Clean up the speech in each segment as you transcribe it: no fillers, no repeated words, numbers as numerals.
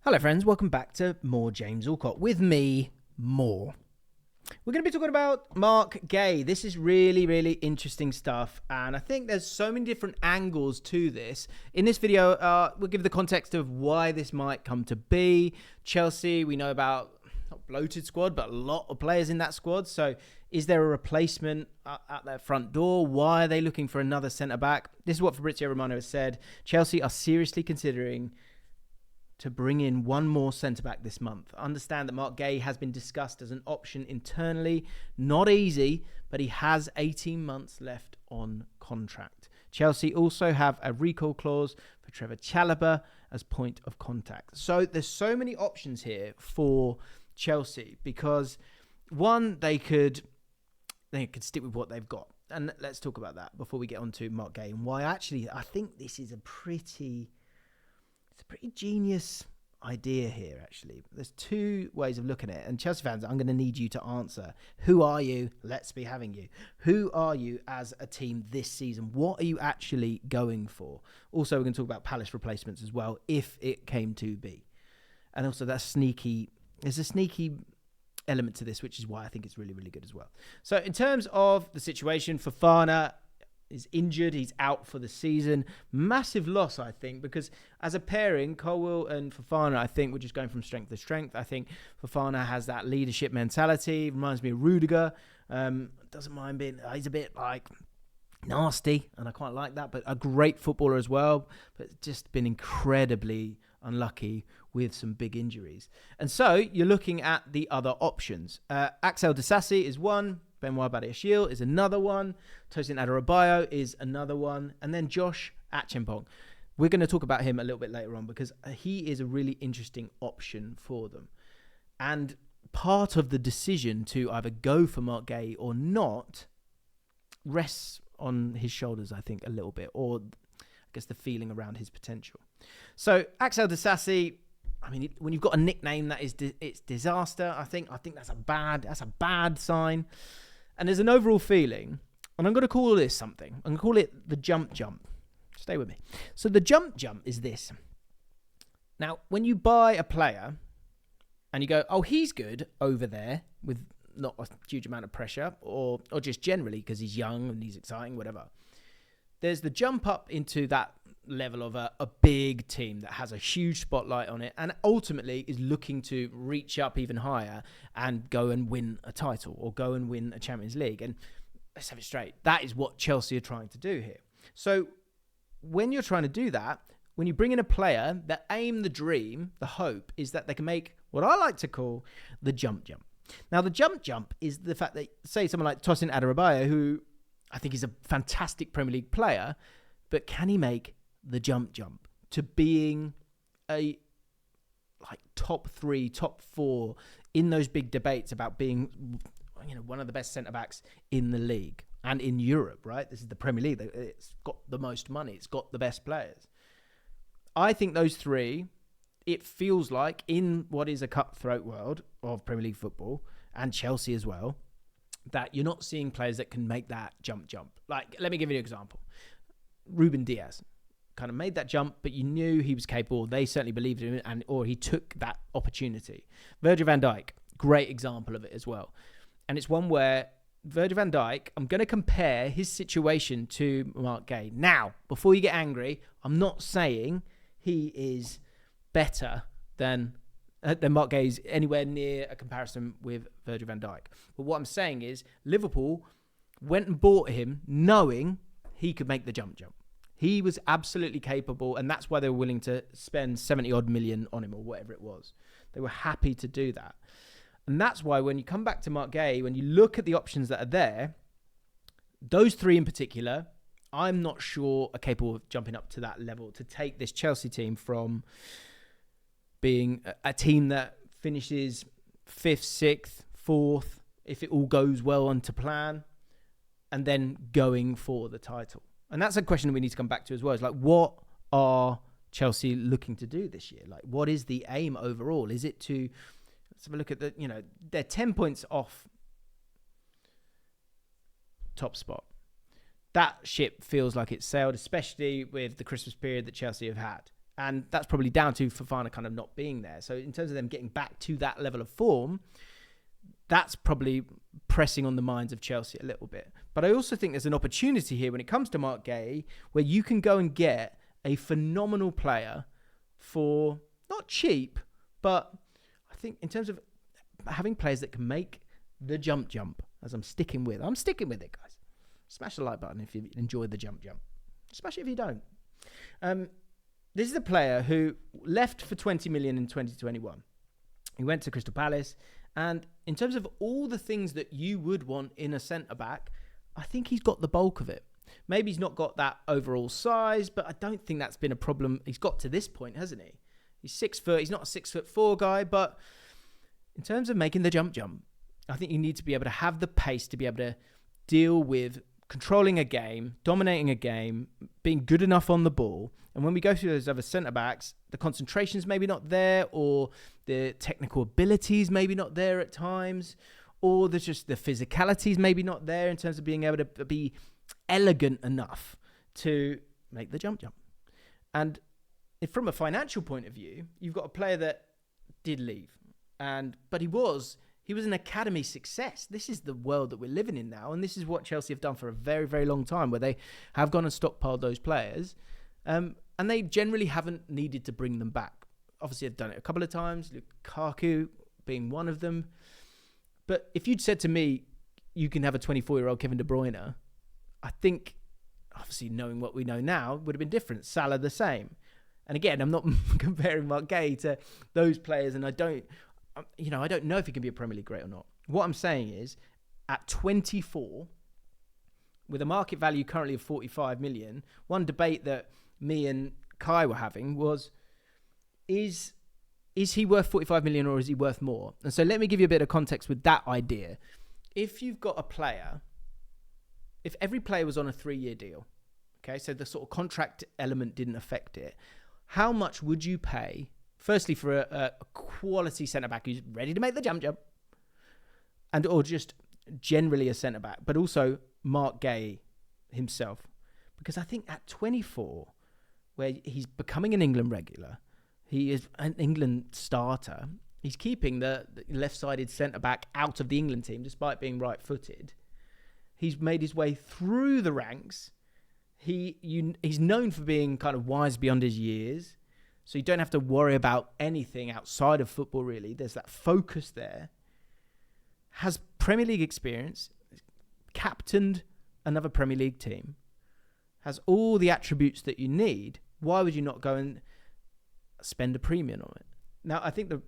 Hello friends, welcome back to more James Allcott. With me, more. We're going to be talking about Marc Guehi. This is really, really interesting stuff, and I think there's so many different angles to this. In this video, we'll give the context of why this might come to be. Chelsea, we know about, not bloated squad, but a lot of players in that squad. So is there a replacement at their front door? Why are they looking for another centre-back? This is what Fabrizio Romano has said. Chelsea are seriously considering to bring in one more centre-back this month. Understand that Marc Guehi has been discussed as an option internally. Not easy, but he has 18 months left on contract. Chelsea also have a recall clause for Trevor Chalobah as point of contact. So there's so many options here for Chelsea because, one, they could stick with what they've got. And let's talk about that before we get on to Marc Guehi and why actually I think this is a pretty genius idea here, actually. There's two ways of looking at it. And Chelsea fans, I'm going to need you to answer. Who are you? Let's be having you. Who are you as a team this season? What are you actually going for? Also, we're going to talk about Palace replacements as well, if it came to be. And also, there's a sneaky element to this, which is why I think it's really, really good as well. So in terms of the situation, Fofana is injured. He's out for the season. Massive loss, I think, because as a pairing, Colwill and Fofana, I think, we're just going from strength to strength. I think Fofana has that leadership mentality. Reminds me of Rudiger. Doesn't mind being, he's a bit like nasty, and I quite like that, but a great footballer as well, but just been incredibly unlucky with some big injuries. And so you're looking at the other options. Axel Disasi is one. Benoit Badiashile is another one. Tosin Adarabioyo is another one. And then Josh Achimpong. We're going to talk about him a little bit later on because he is a really interesting option for them. And part of the decision to either go for Marc Guehi or not rests on his shoulders, I think, a little bit, or I guess the feeling around his potential. So Axel Disasi, I mean, when you've got a nickname that is it's disaster, I think that's a bad sign. And there's an overall feeling, and I'm going to call this something. I'm going to call it the jump. Stay with me. So the jump is this. Now, when you buy a player and you go, oh, he's good over there with not a huge amount of pressure, or just generally because he's young and he's exciting, whatever. There's the jump up into that level of a big team that has a huge spotlight on it and ultimately is looking to reach up even higher and go and win a title or go and win a Champions League. And let's have it straight. That is what Chelsea are trying to do here. So when you're trying to do that, when you bring in a player, the aim, the dream, the hope is that they can make what I like to call the jump. Now, the jump is the fact that, say, someone like Tosin Adarabioyo, who I think is a fantastic Premier League player, but can he make the jump to being a top 3, top 4 in those big debates about being, one of the best centre-backs in the league and in Europe, right? This is the Premier League. It's got the most money. It's got the best players. I think those three, it feels like in what is a cutthroat world of Premier League football and Chelsea as well, that you're not seeing players that can make that jump. Like, let me give you an example. Ruben Diaz kind of made that jump, but you knew he was capable. They certainly believed in him, or he took that opportunity. Virgil van Dijk, great example of it as well. And it's one where Virgil van Dijk, I'm going to compare his situation to Marc Guehi. Now, before you get angry, I'm not saying he is better than Marc Guehi's anywhere near a comparison with Virgil van Dijk. But what I'm saying is Liverpool went and bought him knowing he could make the jump. He was absolutely capable, and that's why they were willing to spend 70-odd million on him or whatever it was. They were happy to do that. And that's why when you come back to Marc Guehi, when you look at the options that are there, those three in particular, I'm not sure are capable of jumping up to that level to take this Chelsea team from being a team that finishes 5th, 6th, 4th, if it all goes well on to plan, and then going for the title. And that's a question we need to come back to as well. It's like, what are Chelsea looking to do this year? Like, what is the aim overall? Is it to, let's have a look at they're 10 points off top spot. That ship feels like it's sailed, especially with the Christmas period that Chelsea have had. And that's probably down to Fofana kind of not being there. So in terms of them getting back to that level of form, that's probably pressing on the minds of Chelsea a little bit. But I also think there's an opportunity here when it comes to Marc Guehi, where you can go and get a phenomenal player for not cheap, but I think in terms of having players that can make the jump, as I'm sticking with it, guys. Smash the like button if you enjoyed the jump. Smash it if you don't. This is a player who left for 20 million in 2021. He went to Crystal Palace. And in terms of all the things that you would want in a centre-back, I think he's got the bulk of it. Maybe he's not got that overall size, but I don't think that's been a problem. He's got to this point, hasn't he? He's 6 foot. He's not a 6'4" guy, but in terms of making the jump, I think you need to be able to have the pace to be able to deal with controlling a game, dominating a game, being good enough on the ball. And when we go through those other centre-backs, the concentration's maybe not there, or the technical abilities maybe not there at times, or there's just the physicality's maybe not there in terms of being able to be elegant enough to make the jump. And from a financial point of view, you've got a player that did leave, but he was an academy success. This is the world that we're living in now, and this is what Chelsea have done for a very, very long time, where they have gone and stockpiled those players, and they generally haven't needed to bring them back. Obviously, they've done it a couple of times, Lukaku being one of them. But if you'd said to me, you can have a 24-year-old Kevin De Bruyne, I think, obviously knowing what we know now, would have been different. Salah the same. And again, I'm not comparing Marc Guehi to those players, and I don't know if he can be a Premier League great or not. What I'm saying is, at 24, with a market value currently of 45 million, one debate that me and Kai were having was, is he worth 45 million or is he worth more? And so let me give you a bit of context with that idea. If you've got a player, if every player was on a 3-year deal, okay, so the sort of contract element didn't affect it, how much would you pay, firstly, for a quality centre-back who's ready to make the jump, or just generally a centre-back, but also Marc Guehi himself? Because I think at 24, where he's becoming an England regular, he is an England starter, he's keeping the left-sided centre-back out of the England team, despite being right-footed. He's made his way through the ranks. He's known for being kind of wise beyond his years. So you don't have to worry about anything outside of football, really. There's that focus there. Has Premier League experience, captained another Premier League team, has all the attributes that you need. Why would you not go and spend a premium on it? Now, I think the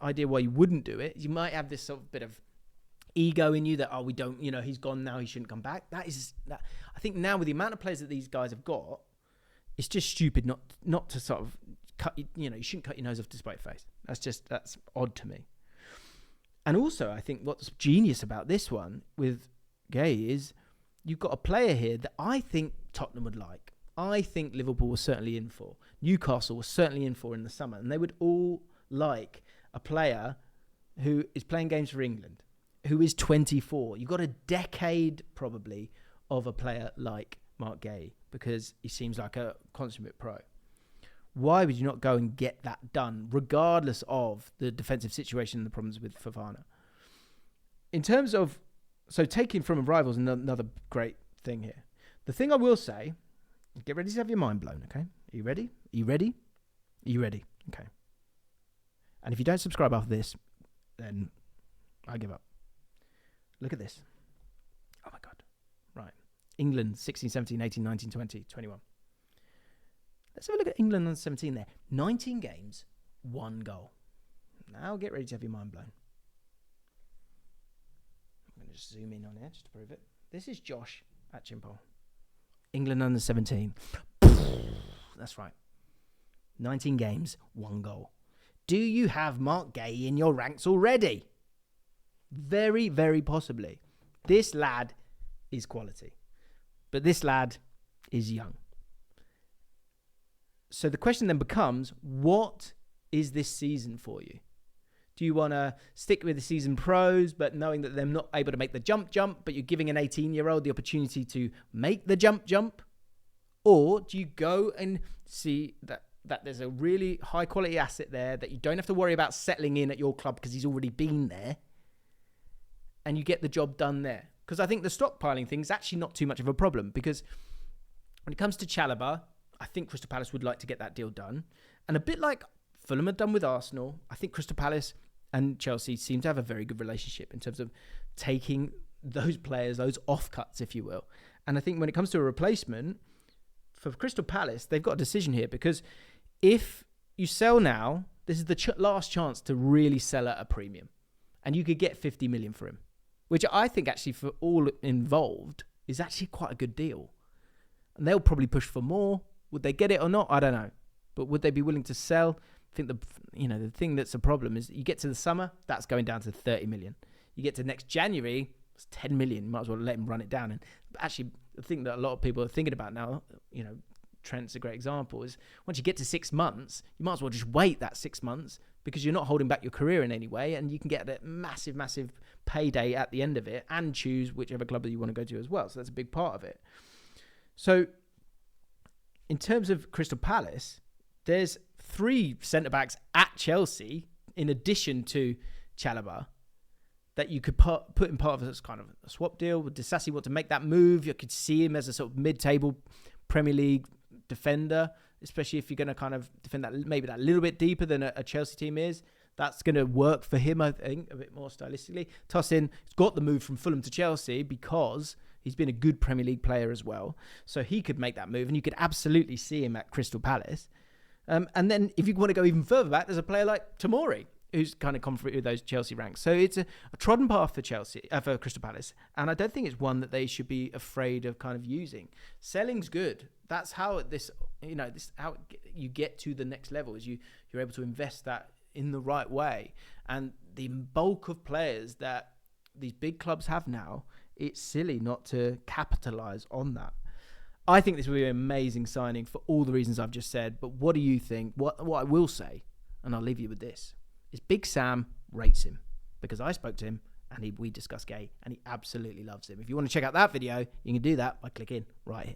idea why you wouldn't do it is you might have this sort of bit of ego in you that, we don't, he's gone now, he shouldn't come back. I think now with the amount of players that these guys have got, it's just stupid not to sort of you shouldn't cut your nose off to spite your face. That's odd to me. And also, I think what's genius about this one with Guehi is you've got a player here that I think Tottenham would like. I think Liverpool was certainly in for. Newcastle was certainly in for in the summer. And they would all like a player who is playing games for England, who is 24. You've got a decade, probably, of a player like Marc Guehi, because he seems like a consummate pro. Why would you not go and get that done, regardless of the defensive situation and the problems with Fofana? In terms of, so taking from rivals, another great thing here. The thing I will say, get ready to have your mind blown, okay? Are you ready? Are you ready? Are you ready? Okay. And if you don't subscribe after this, then I give up. Look at this. Oh my God. Right. England, 16, 17, 18, 19, 20, 21. Let's have a look at England under 17 there. 19 games, 1 goal. Now get ready to have your mind blown. I'm going to just zoom in on here just to prove it. This is Josh at Chimpole. England under 17. That's right. 19 games, 1 goal. Do you have Marc Guehi in your ranks already? Very, very possibly. This lad is quality. But this lad is young. So the question then becomes, what is this season for you? Do you want to stick with the season pros, but knowing that they're not able to make the jump, but you're giving an 18-year-old the opportunity to make the jump? Or do you go and see that that there's a really high quality asset there that you don't have to worry about settling in at your club because he's already been there, and you get the job done there. Because I think the stockpiling thing is actually not too much of a problem, because when it comes to Chalobah, I think Crystal Palace would like to get that deal done. And a bit like Fulham have done with Arsenal, I think Crystal Palace and Chelsea seem to have a very good relationship in terms of taking those players, those off-cuts, if you will. And I think when it comes to a replacement, for Crystal Palace, they've got a decision here, because if you sell now, this is the last chance to really sell at a premium. And you could get 50 million for him, which I think actually for all involved is actually quite a good deal. And they'll probably push for more. Would they get it or not? I don't know. But would they be willing to sell? I think the thing that's a problem is you get to the summer, that's going down to 30 million. You get to next January, it's 10 million. You might as well let him run it down. And actually, the thing that a lot of people are thinking about now, Trent's a great example, is once you get to 6 months, you might as well just wait that 6 months, because you're not holding back your career in any way, and you can get a massive, massive payday at the end of it and choose whichever club that you want to go to as well. So that's a big part of it. So in terms of Crystal Palace, there's 3 centre-backs at Chelsea, in addition to Chalobah, that you could put in part of this kind of a swap deal. Would Disasi want to make that move? You could see him as a sort of mid-table Premier League defender, especially if you're going to kind of defend that maybe that little bit deeper than a Chelsea team is. That's going to work for him, I think, a bit more stylistically. Tosin has got the move from Fulham to Chelsea because he's been a good Premier League player as well. So he could make that move, and you could absolutely see him at Crystal Palace. And then if you want to go even further back, there's a player like Tomori, who's kind of come through those Chelsea ranks. So it's a trodden path for Crystal Palace. And I don't think it's one that they should be afraid of kind of using. Selling's good. That's how how you get to the next level, is you're able to invest that in the right way. And the bulk of players that these big clubs have now, it's silly not to capitalize on that. I think this will be an amazing signing for all the reasons I've just said. But what do you think? What I will say, and I'll leave you with this, is Big Sam rates him, because I spoke to him and we discussed Guehi, and he absolutely loves him. If you want to check out that video, you can do that by clicking right here.